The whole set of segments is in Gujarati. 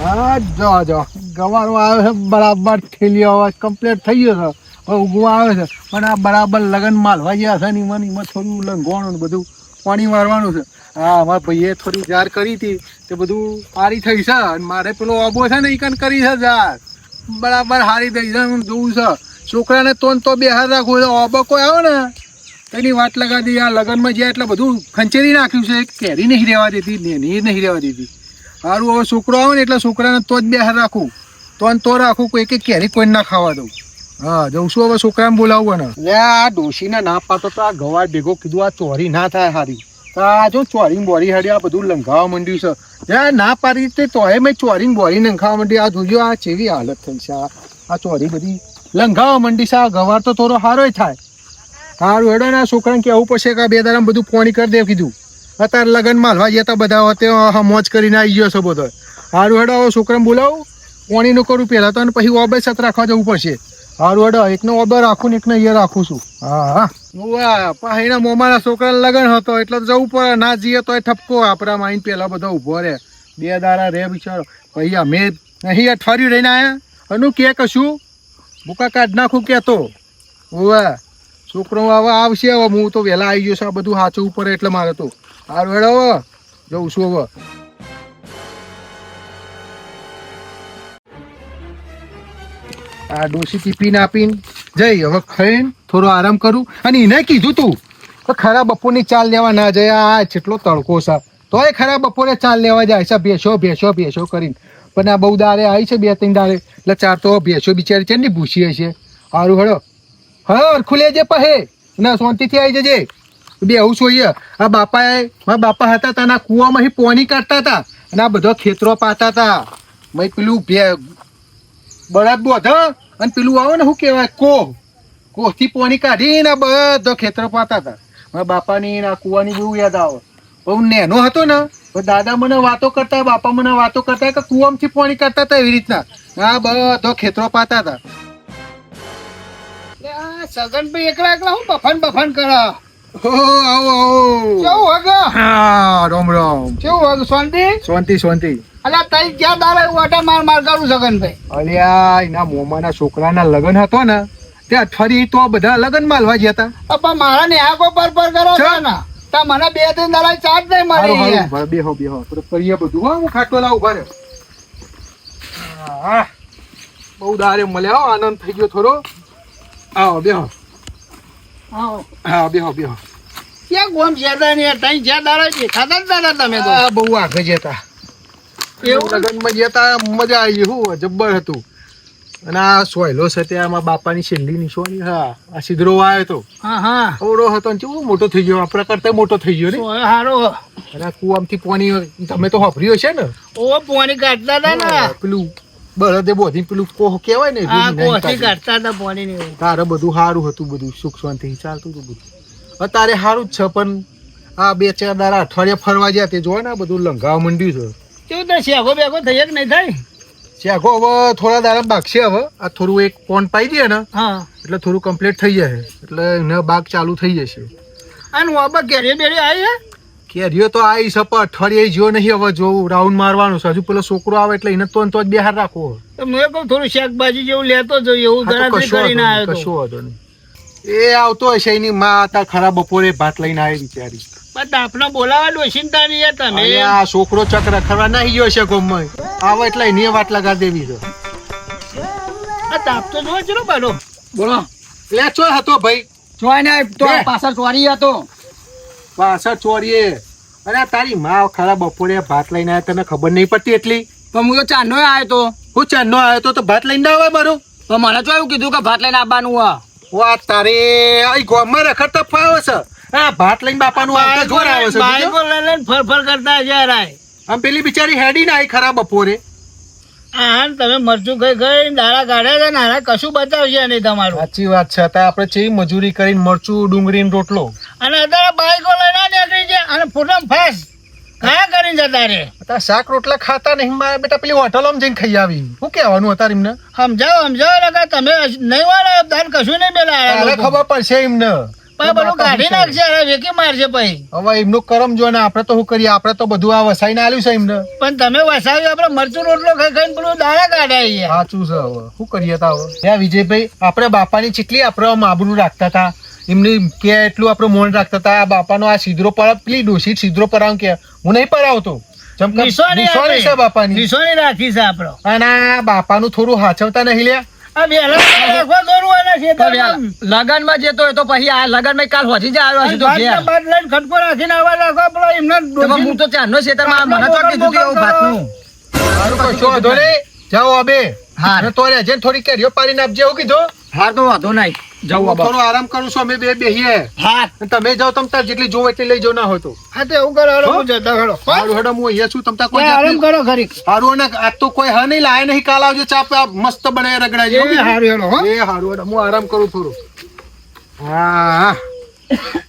હા જો ગવારો આવે છે બરાબર ઠેલી અવાજ કમ્પ્લીટ થઈ ગયો છે. હવે ઉગવા આવે છે પણ આ બરાબર લગન માલવા ગયા છે ને એમાં થોડું લંઘવાનું ને બધું પાણી મારવાનું છે. હા મારા ભાઈએ થોડી જાર કરી હતી તે બધું સારી થઈ છે અને મારે પેલો આબો છે ને ઈકન કરી છે જાર બરાબર સારી થઈ છે. જોવું છે છોકરાને તો બે હાથ રાખવું છે. આબો કોઈ આવે ને એની વાત લગાડી આ લગનમાં જ્યાં એટલે બધું ખંચેરી નાખ્યું છે. કેરી નહીં રહેવા દેતી નેની નહીં રહેવા દેતી. સારું હવે છોકરો આવે ને એટલે છોકરાને તો જ બે હાથ રાખું તો રાખું કોઈ કે કેરી કોઈ ના ખાવા દઉં. હા જઉં છું હવે છોકરાને બોલાવું ને લે આ ડોશીને ના પાતો તો આ ગવાર ભેગો કીધું આ ચોરી ના થાય હારી. આ જો ચોરી બોરી હારી આ બધું લંઘાવા માંડ્યું છે. ના પાડી તે તોય મેં ચોરી બોરી લંઘાવા માંડી. આ જોજો આ કેવી હાલત થઈ છે. આ ચોરી બધી લંઘાવા માંડી છે. આ ગવાર તો થોડો સારો થાય. સારું હેડો ને આ છોકરાને કહેવું પડશે કે આ બે દાડા બધું પોણી કરી દે કીધું. અત્યારે લગન માલવા જતા બધા હોતે મોજ કરીને આવી ગયો છે બધો. સારું હેડો હવે છોકરાને બોલાવું પોણીનું કરું પહેલાં તો પછી ઓબે સત રાખવા જવું પડશે. સારું હેડો એકનો ઓબે રાખું ને એકને અહીંયા રાખું છું. હા પાહીના મોમાના છોકરાને લગન હતો એટલે તો જવું પડે. ના જઈએ તો ઠપકો આપણા માઈને પહેલાં બધો ઊભો રહે. બે દાડા રે બિચારો ભાઈ અમે નહીં અઠવાડિયું રહીને આવ્યા અનુ કે કશું ભૂકા કાઢ નાખું કહેતો હોવે છોકરો હવે આવશે. હવે હું તો વહેલા આવી ગયો છું. આ બધું સાચું પડે એટલે મારે તો સારું હેડો હવે જઉં છું. હવે આ ડોસી ટીપીને આપીને જઈ હવે ખાઈને થોડો આરામ કરું. અને એને કીધું તું તો ખરા બપોરની ચાલ લેવા ના જાય. આ જેટલો તડકો છે તોય ખરા બપોરે ચાલ લેવા જાય છે ભેંસો કરીને. પણ આ બહુ દારે આવી છે 2-3 દારે એટલે 4 તો ભેંસો બિચારી છે ને ભૂસી હશે. સારું હેડો હા ખુલે જે પહે ના શાંતિથી આવી જજે. બેહું જોઈએ. આ મારા બાપા હતા તાના કૂવામાં પોણી કાઢતા હતા અને આ બધો ખેતરો પાતા હતા. મેં પેલું બળદ બોધ અને પેલું આવે ને શું કહેવાય કોહથી પોણી કાઢીને બધો ખેતરો પાતા હતા. મારા બાપાની આ કૂવાની બહુ યાદ આવે. બહુ નેનો હતો ને દાદા મને વાતો કરતા બાપા મને વાતો કરતા કે કૂવામાંથી પોણી કાઢતા હતા એવી રીતના. આ બધો ખેતરો પાતા હતા. સગનભાઈ એકલા હું બફન કરા. રામ કેવું શાંતિ. અલ્યા તઈ ક્યાં દાડા વાટા માર કરું સગનભાઈ. અલ્યા એના મોમાના છોકરાના લગન હતો ને તે અઠવાડિયે તો બધા લગન માલવા જતા. પણ મારા ને આખો પર કરો છો ને તો મને 2-3 દાડા ચાર્જ નહીં મળી. બેહો કરીએ બધું. હું ખાટો લાવ ઉભા રહ્યો. બહુ દારે મળ્યા આનંદ થઈ ગયો થોડો. આવો બેહો. બેહો ક્યાં ગોમ જ્યાદા ને તઈ જ્યાદા દેખાતા જ દાદા તમે તો બહુ આગળ જતા. એવું લગનમાં જતા મજા આવી. હું જબ્બર હતું. અને આ સોયલો છે તે આમાં બાપાની છેલ્લી નિશાની. હા આ સિદ્રો આવ્યો તો ઓળો હતો ને કેવો મોટો થઈ ગયો. આપણા કરતા મોટો થઈ ગયો ને સારો. અને કુવામથી પાણી તમે તો વાપર્યો છે ને. ઓ પાણી કાઢતા હતા ને પેલું બળદે બોધી પેલું કોહ કહેવાય ને કાઢતા હતા પાણી. તારે બધું સારું હતું. બધું સુખ શાંતિ ચાલતું હતું બધું. અત્યારે સારું જ છે પણ આ 2-4 દાડા અઠવાડિયા ફરવા ગયા તે જોવા ને બધું લંઘાવા માંડ્યું છે. કેવું તો શેગો બેગો થઈ કે નહીં થાય? શેગો હવે થોડા દાડા બાગશે. હવે આ થોડું એક પોન પાઈ દે ને એટલે થોડું કમ્પ્લીટ થઈ જશે. એટલે એને બાગ ચાલુ થઈ જશે. અને બાબા કેરીઓ બેરી આવી હે? કેરીઓ તો આવી છે પણ અઠવાડિયે જો નહીં. હવે જોવું રાઉન્ડ મારવાનું છે. હજુ પેલો છોકરો આવે એટલે એને તો જ બે હાથ રાખવો. મેં કહું થોડું શાકભાજી જેવું લેતો જોઈએ એવું ગણતરી કરીને આવ્યો. કશું વાંધો નહીં. એ આવતો હશે એની માં હતા ખરા બપોરે ભાત લઈને આવી બિચારી. આપણે બોલાવા ડોશીનતા નહીં તમે. આ છોકરો ચક્ર ખરા નાહી ગયો છે ગોમમાં. આવે એટલે એની વાત લગાડી દેવી છે. આ તાપ તો જો ચલો બાડો બોલો. લે ચો હતો ભાઈ જોઈ ને તો પાછળ ચોરી હતો. પાછળ ચોરીએ. અરે તારી માં ખરા બપોરે ભાત લઈને આવ્યા તને ખબર નહીં પડતી એટલી. તો હું તો ચાંદનો આવ્યો તો. હું ચાંદનો આવ્યો તો ભાત લઈને આવે મારું. તો મને તો એવું કીધું કે ભાત લઈને આવવાનું. વાત તારે ગોમમાં રખડતા ફાવે છે. હા ભાત લઈને બાપાનું આવે જોર આવે છે. બાઈકો લઈને ફરફર કરતા જાય. આમ પેલી બિચારી હેડી ના આવી ખરા બપોરે. હા તમે મરચું ખાઈ દાડા કાઢ્યા છે ને કશું બતાવશે નહીં તમારું. સાચી વાત છે. અત્યારે આપણે ચેવી મજૂરી કરીને મરચું ડુંગળી રોટલો અને અત્યારે બાઈકો લઈને નીકળી જાય અને ફૂટમ ફાસ કયા કરીને જતા રે. અત્યારે શાક રોટલા ખાતા નહીં મારા બેટા. પેલી હોટલોમાં જઈને ખાઈ આવી. શું કહેવાનું અત્યારે એમને? સમજાવો તમે નહીં વાળા કશું નહીં પેલા ખબર પડશે એમને. બધું કાઢી નાખશે અરે વેકી મારશે પછી. હવે એમનું કરમ જો ને આપણે તો શું કરીએ, આપણે તો બધું આ વસાઈને આલ્યું છે એમને. પણ તમે વસાવ્યું આપણે મરચું રોટલો ખાઈ ખાઈને પેલું દાણા કાઢાય. સાચું છે. હવે શું કરીએ તા હવે ત્યાં વિજયભાઈ, આપણે બાપાની ચીટલી આપણે આમ આબરૂ રાખતા હતા, એમની કે એટલું આપણે મોન રાખતા હતા. આ બાપાનો આ સીધરો પર પેલી ડોસી સીધરો પરાવ કે હું નહીં પરાવતો. નિશાની છે બાપાની, નિશાની રાખી છે આપણો. અને આ બાપાનું થોડું હાચવતા નહીં લ્યા. આ વહેલા રાખવા દોરું આના ખેતરમાં. લગન માં જતો હોય તો પછી આ લગન માં કાલ હોજી જ આવ્યો છે તો ઘેર. બાદ લઈને ખટકો રાખીને આવવા રાખવા પેલો એમને તમે હું તો ચારનો ખેતરમાં મને તો કીધું કે એવું ભાતનું. સારું કશો વાંધો નહીં, જાઓ અબે. હા. અને તો રહેજે ને થોડી કેરીઓ પાડીને આપજે. એવું કીધું. હા તો વાંધો નહીં, જવું હું થોડો આરામ કરું છું, અમે બે બેહીએ. હા અને તમે જાઓ, તમ તાર જેટલી જોવો એટલી લઈ જાઓ ના હોય તો. હા તો એવું કરો હાલો, હું જતા ખરો. સારું હેડો, હું અહીંયા છું, તમ તાર કોઈ ત્યાં આરામ જાતની- કરો ખરી. હારું. અને આજ તો કોઈ હા નહીં લાય નહીં, કાલ આવજો, ચા મસ્ત બનાવી રગડાજી. એ હારું હેડો હો. એ હારું હેડો, હું આરામ કરું થોડું. હા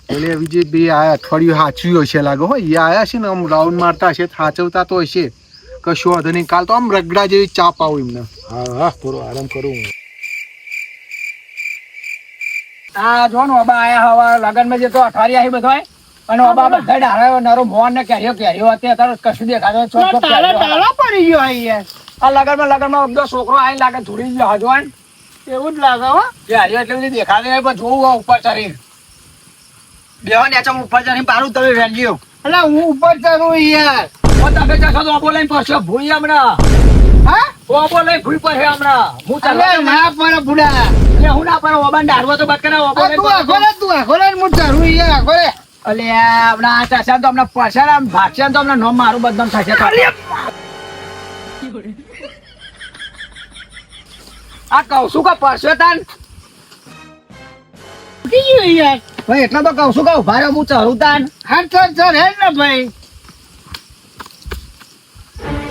એટલે વિજયભાઈ આ અઠવાડિયું સાચવ્યું હશે લાગે હો. એ આયા છે ને આમ રાઉન્ડ મારતા હશે, સાચવતા તો હશે. કશું વાંધો નહીં, કાલ તો આમ રગડા જેવી ચા પાવું એમને. હા હા, થોડો આરામ કરું. આ જો ને ઓબા આયા હવા લગન માં જતો અઠવાડિયા અહીં બધો અને ઓબા બધા ડાળ્યો નરો મોહન ને કેરીઓ અત્યારે કશું દેખાતો તાળા પડી ગયો અહીંયા. આ લગન માં બધો છોકરો આઈને લાગે ધૂળી ગયો હજવાન એવું જ લાગે હો. કેરીઓ એટલી બધી દેખાતી નહીં પણ જોવું ઉપર ચડી બેહો ને ચમ ઉપર ચડી પારું તમે વેલ્યો એટલે હું ઉપર ચડું યાર. તમે જશો તો ઓબો લઈને પહોંચ્યો ભૂઈ હમણાં હા ઓબો લઈને ભૂઈ પર હે હમણાં હું અરે ના પડે બુડા. હું ના પર ઓબા ને ડાળવો તો બત કરે ઓબો આ તું આખો રે, તું આખો રે, હું ચડું યાર આખો રે. અલે હમણાં આ ચાચા તો હમણાં પછાડ આમ ભાગશે તો હમણાં નોમ મારું બદનામ થશે આ કહું છું કે પરસો તાન ઉઠી ગયો યાર. ભાઈ એટલા તો કહું છું કે ઉભા રહ્યો હું ચડું તાન હા ચડ હે ને ભાઈ.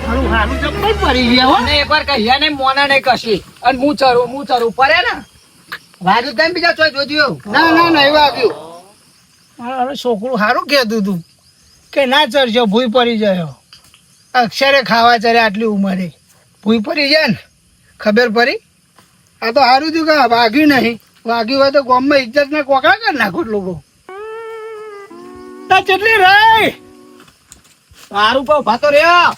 હારું હારું જબ્બર પડી ગયા હો. અને એકવાર કહીએ ને મોના નહીં કશી અને હું ચડું પડે ને રાજુ તેમ બીજા ચોઈ જોજો ના ના નહીં વાગ્યું. મારે છોકરું સારું કહેતું તું કે ના ચડજો ભૂઈ પડી જાય. અક્ષરે ખાવા ચડે આટલી ઉંમરે ભૂઈ પડી જાય ને ખબર પડી. આ તો સારું થયું કે વાગ્યું નહીં. વાગ્યું હોય તો ગામમાં ઇજ્જત ને કોકડા કરી નાખો લોકો. તા કેટલી રહી સારું કહું ભાતો રહ્યો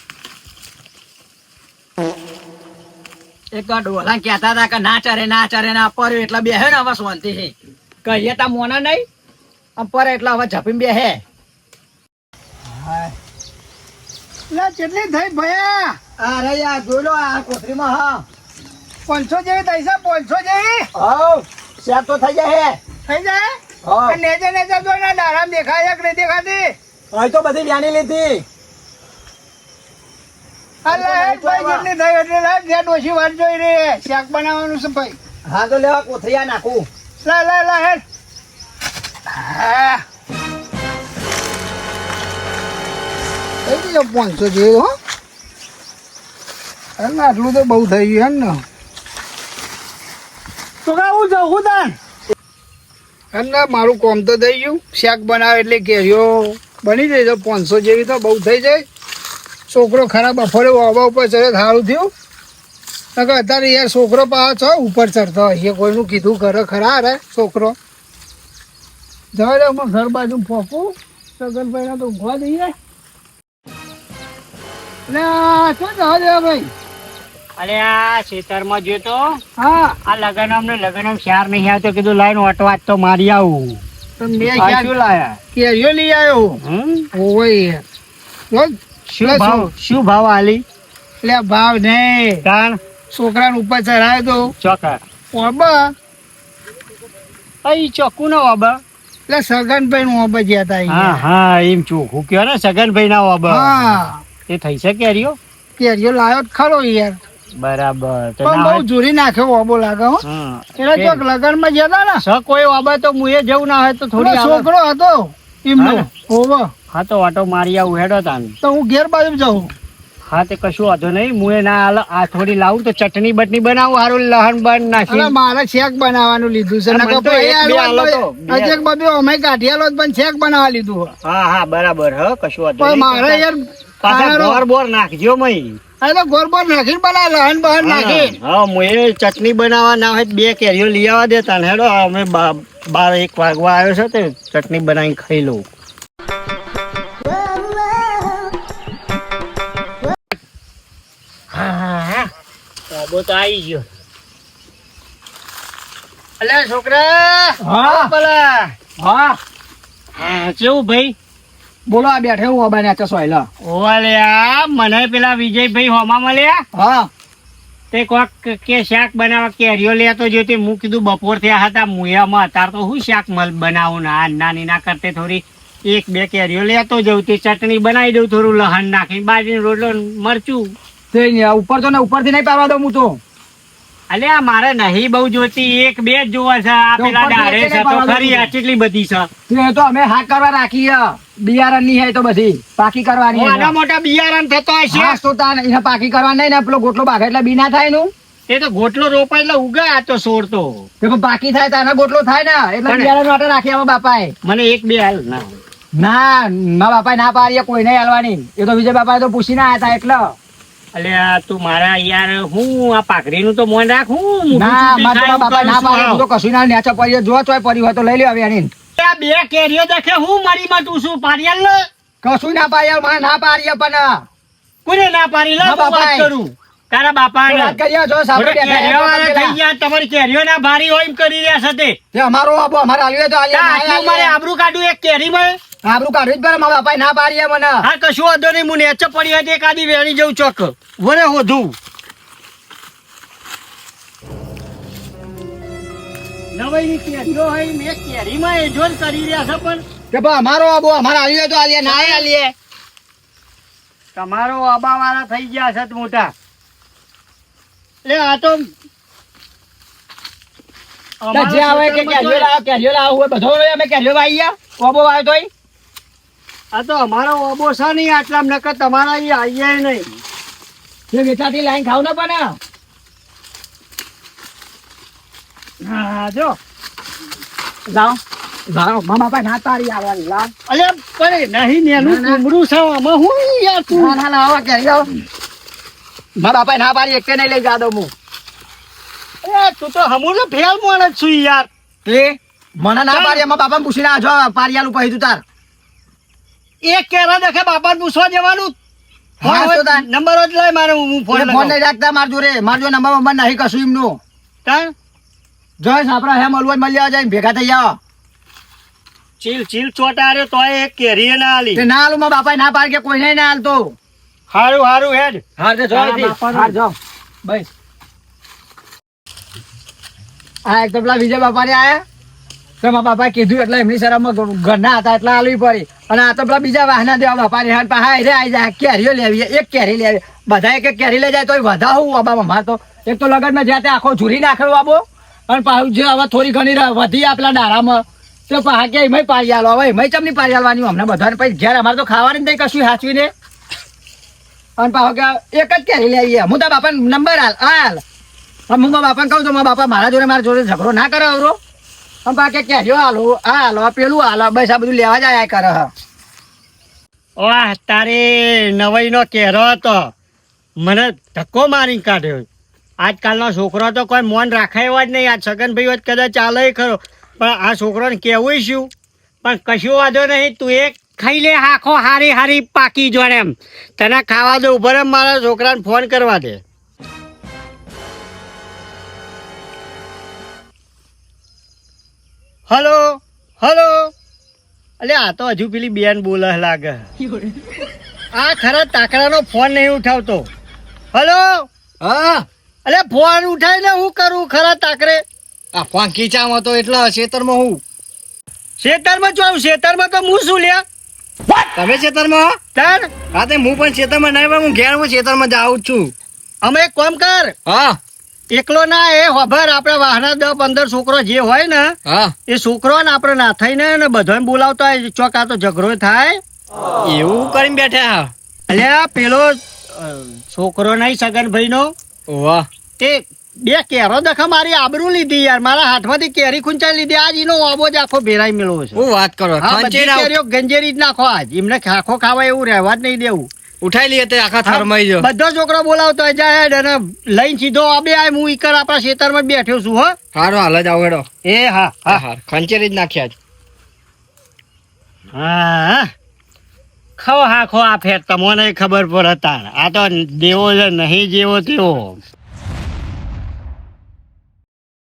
એક ડોલા કહેતા હતા કે ના ચરે ના પડ્યો એટલે બે હે ને હવે શાંતિ છે કહીએ તા મોના નહીં આમ પર એટલે હવે ઝપીને બે હે લા કેટલી થઈ ભયા. અરે યાર જોઈ લો આ કોથરીમાં હા 500 જેવી થઈ છે. 500 જેવી હવ શેર તો થઈ જાય હે થઈ જાય. હા આ નેચે નેચે જોઈ ને દારામ દેખાય કે નહીં દેખાતી. હવે તો બધી વ્યાની લીધી અલે ભાઈ જેટલી થઈ એટલે લા જે ડોશી વાત જોઈ રહી શાક બનાવવાનું છે ભાઈ. હા તો લેવા કોથરીયા નાખું લા લા લા હેડ. હા થઈ ગયો 500 જેવું હો. અરે આટલું તો બહુ થઈ ગયું ને. તો કાવું જવું તાન. અને મારું કોમ તો થઈ ગયું. શાક બનાવે એટલે કેરીઓ બની જાય તો 500 જેવી તો બહુ થઈ જાય. છોકરો ખરા બફોરે વાવા ઉપર ચડે સારું થયું. નકર અત્યારે યાર છોકરો પાછો છો ઉપર ચડતો હોય કોઈનું કીધું ઘરે ખરા રે છોકરો. જવા દે હું ઘર બાજુ ફોકું સગનભાઈ ના તો ઊંઘવા દઈએ. શું જવા દે ભાઈ. અરે આ ખેતરમાં ગયો તો હા આ લગન શાર નહીં આવતો કીધું લાઈન ઓટો આજ તો મારી આવું તો મેં આ ક્યાં શું લાયા કેરીઓ લઈ આવ્યો. ઓય યાર રોજ શું ભાવ આલી એટલે ભાવ નહીં કાણ છોકરાને ઉપર ચડાય તો ચોકર ઓબા અહીં ચોખ્ખું ના વાબા એટલે સગનભાઈ નું ઓબા જ્યાં હા હતા. હા એમ ચોખ્ખું કયો ને સગનભાઈ ના વાબા હા એ થઈ શકે રહ્યો કેરીઓ લાવ્યો જ ખરો યાર. બરાબર તો પણ ના બહુ હોય- જોરી નાખ્યો ઓબો લાગે હો. હા. એટલે ચોક લગન માં જતા ને સ કોઈ વાબા તો મુએ જવું ના હોય તો થોડી પેલો આવે. છોકરો હતો એમનો હા. ઓબો હા તો ઓટો મારી આવું હેડો તાન તો હું ઘેર બાજુ જાઉં. હા તે કશું વાંધો નહીં મુએ ના હાલ આ થોડી લાવું તો ચટણી બટની બનાવું હારું લહણ બન નાખી અને મારે શેક બનાવવાનું લીધું છે. અને નકર મને તો ભાઈ એક બે હાલવા હાલો તો, બે. હજી એક બબે અમે કાઢી આલો પણ શેક બનાવવા લીધું. હા હા બરાબર હ કશું વાંધો પણ નહીં. મારે યાર પાછા ખાનારો- બોર બોર નાખજો મય આ તો ગોળ બોળ નાખીને બનાવે લહણ બહન નાખી. હા મુએ ચટણી બનાવવા ના હોય તો 2 કેરીઓ લઈ આવવા દેતા ને હેડો અમે 12-1 વાગવા આવ્યો છે તે ચટણી બનાવીને ખાઈ લઉં. બાબો તો આવી ગયો. અલ્યા છોકરા હા પેલા હા કેવું ભાઈ? બોલો આ બેઠે હું અબાને ચસવાય ઓવાલ્યા મને પેલા વિજયભાઈ હોમા મળ્યા હા તે કોક કે શાક બનાવવા કેરીઓ લેતો જોતી. હું કીધું બપોર થયા હતા મુયામાં અત્યારે તો હું શાક બનાવું ના નાની ના કરતે થોડી 1-2 કેરીઓ લેતો જઉં તે ચટણી બનાવી દઉં થોડું લહણ નાખીને બાજરીનો રોટલો ને મરચું. તે ઉપર તો ને ઉપરથી નહીં પાડવા દઉં હું તો. અલ્યા મારે નહીં બહુ જોતી 1-2 જ જોવા છે. આ તો પેલા ઉપરથી ડાળે એક છે તો પાડવા ખરી દઉં. આ કેટલી બધી છે. તે તો અમે હાક કરવા રાખી છે. બિયારણ ની હે તો બધી પાકી કરવાની હે. આના મોટા બિયારણ થતો હશે. હા તો તાન એને પાકી કરવાની નહીં ને પેલો ગોટલો બાગે એટલે બી ના થાય નું. એ તો ગોટલો રોપાય એટલે ઉગા આ તો છોડ તો. તે પણ પાકી થાય તાને ગોટલો થાય ને એટલે પણ- બિયારણ માટે રાખી આવા બાપાએ. મને 1-2 હાલ ના. ના મારા બાપાએ ના પાડીએ કોઈ નહીં હાલવાની. એ તો વિજય બાપાએ તો પૂછી ના હતા એટલે. અલ્યા તું મારા યાર હું આ પાઘડીનું તો મોન રાખ. હું ના મારા બાપા ના પાડે હું તો કશું ના નેચા પડીએ જો ચોય પડી હોય તો લઈ લે હવે એની. 2 કેરીઓ દેખે હું મારી માં તું શું પારિયાલ ને કશું ના પાડીએ મને ના પાડીએ પણ કોને ના પારી લે ના હું વાત બાપાએ. કરું તારા બાપા વાત કરીએ જો સાંભળો કેરીઓ વાળા થઈ ગયા તમારી કેરીઓ ના ભારી હોય એમ કરી રહ્યા છે તે તે અમારો આબો અમારે આલ્યો તો આલ્યો ના આટલું મારે આલ્યો. આબરૂ કાઢું એક કેરી માં. આબરૂ કાઢવી જ પડે મારા બાપાએ ના પાડીએ મને. હા કશું વાંધો નહીં હું નેચે પડી હતી એકાદી વેણી જવું ચોક વરે હોધું નવાઈની કેરીઓ હોય મેં કેરીમાં એ જોન કરી રહ્યા છે પણ કે ભાઈ અમારો આબો અમારે આલ્યો તો આલ્યો ના આલીએ. તમારો આબા વાળા થઈ ગયા છે મોટા. એટલે આ તો તો જે આવે કે કેરીઓ લાવો હોય બધો અમે કેરીઓ વાઈએ આબો વાયો તોય. આ તો અમારો ઓબો છે નહીં આટલા નકર તમારા અહીં આવીએ નહીં. જે વેચાતી લાઈન ખાવ ને પણ હા જો જાઓ જાઓ મારા બાપા ના તારી આવવાની લાવ. અલ્યા પણ નહીં નેનું ના, ના. કુમરું છે આમાં હું યાર તું ના ના લાવો કેરી લાવો. મારા બાપાએ ના પાડી એક નહીં લઈ જા દઉં હું. એ તું તો હમું ફેલ માણસ છું યાર. એ મને ના પાડી એમાં બાપા પૂછીને આજો પારિયાલું કહી તું તાર. એક કેરા દેખે બાપા પૂછવા જવાનું. હા, તો તાન. નંબર જ લઈ મારે હું ફોન ફોન નહીં રાખતા માર જોડે નંબર નહીં કશું એમનું. તાન જોઈશ આપડે હે મળવું હોય મળી જાય ભેગા થઈ જાઓ. ચીલ ચીલ ચોટાર્યો તોય એક કેરીએ ના આલી. તે ના હાલું મારા બાપાએ ના પાડી કે કોઈ નહીં ના હાલતો. હારું હારું હેડ. હાર તે તારા બાપાનું. હાર જાઓ બસ. આ એક તો પેલા વિજય બાપાને આયા તો મારા બાપાએ કીધું એટલે એમની શરમમાં ઘરના હતા એટલે હાલવી પડી. અને આ તો પેલા બીજા વાહના દેવા બાપાને હાથ પા હાય રે આઈ જાય કેરીઓ લેવી એક કેરી લેવી બધા એક એક કેરી લઈ જાય તો વધા હું બાબા માર તો એક તો લગનમાં જ્યાં તે આખો ઝૂરી નાખેલો બાબો અને પાછું જે હવે થોડી ઘણી વધી આપેલા ડારામાં તો પા કે એમાં પાડી આલો હવે એમાં ચમની પાડી આલવાની અમને બધાને પછી ઘેર અમારે તો ખાવાની નહીં કશું હાચવીને અને પાછો કે એક જ કેરી લેવી હું તો બાપા નંબર હાલ હું મારા બાપાને કહું તો મારા બાપા મારા જોડે ઝઘડો ના કરે અવરો આમ પા કે કેરીઓ હાલો આ હાલો પેલું હાલો બસ આ બધું લેવા જાય આ કરે વાહ તારે નવાઈ નો કેરો હતો મને ધક્કો મારી કાઢ્યો. આજકાલનો છોકરો તો કોઈ મોન રાખે એવા જ નહીં. આ છગનભાઈ હોત કદાચ ચાલે ખરો પણ આ છોકરાને કહેવું શું પણ કશું વાંધો નહીં. તું એક ખાઈ લે આખો હારી હારી પાકી જોડે એમ તને ખાવા દે ઉભો રે મારા છોકરાને ફોન કરવા દે. હલો હલો અલે આ તો હજુ પેલી બેન બોલે લાગે. આ ખરા તાકડાનો ફોન નહીં ઉઠાવતો. હલો હા અલે ફોન ઉઠાઈને હું કરું ખરા તાકરે. આ ફોન ખીચામાં તો એટલા ખેતરમાં હું ખેતરમાં જો ખેતરમાં તો હું શું લ્યા તમે ખેતરમાં તાર હા તે હું પણ ખેતરમાં નહીં પણ હું ઘેર હું ખેતરમાં જાઉં જ છું. અમે એક કામ કર હા એકલો ના એ ખબર આપડે વાહના 10-15 છોકરો જે હોય ને હા એ છોકરો ને આપડે ના થઈને ને બધાને બોલાવતો હોય ચોક આ તો ઝઘડો થાય. એવું કરીને બેઠા અલ્યા પેલો છોકરો નહીં સગનભાઈ નો વાહ તે 2 કેરો દખા મારી આબરૂ લીધી યાર. મારા હાથમાંથી કેરી ખૂંચાઈ લીધી. આજ એનો આબો જ આખો ભેરાઈ મેળવો છે. હું વાત કરો હા, બધી કેરીઓ ગંજેરી જ નાખો આજ. એમને ખાખો ખાવા એવું રહેવા જ નહીં દેવું. ઉઠાઈ લઈએ તે આખા થરમાઈ જો બધો છોકરો બોલાવતો હોય જાય અને લઈને સીધો અબે આય હું ઈકર આપણા ખેતરમાં બેઠ્યો છું હો. હારો હાલ જ આવડો એ હા હા હા ખંચેરી જ નાખ્યા હા ખો હા ખો આ ફેર તમને ખબર પડે તાણ આ તો દેવો છે નહીં જેવો તેવો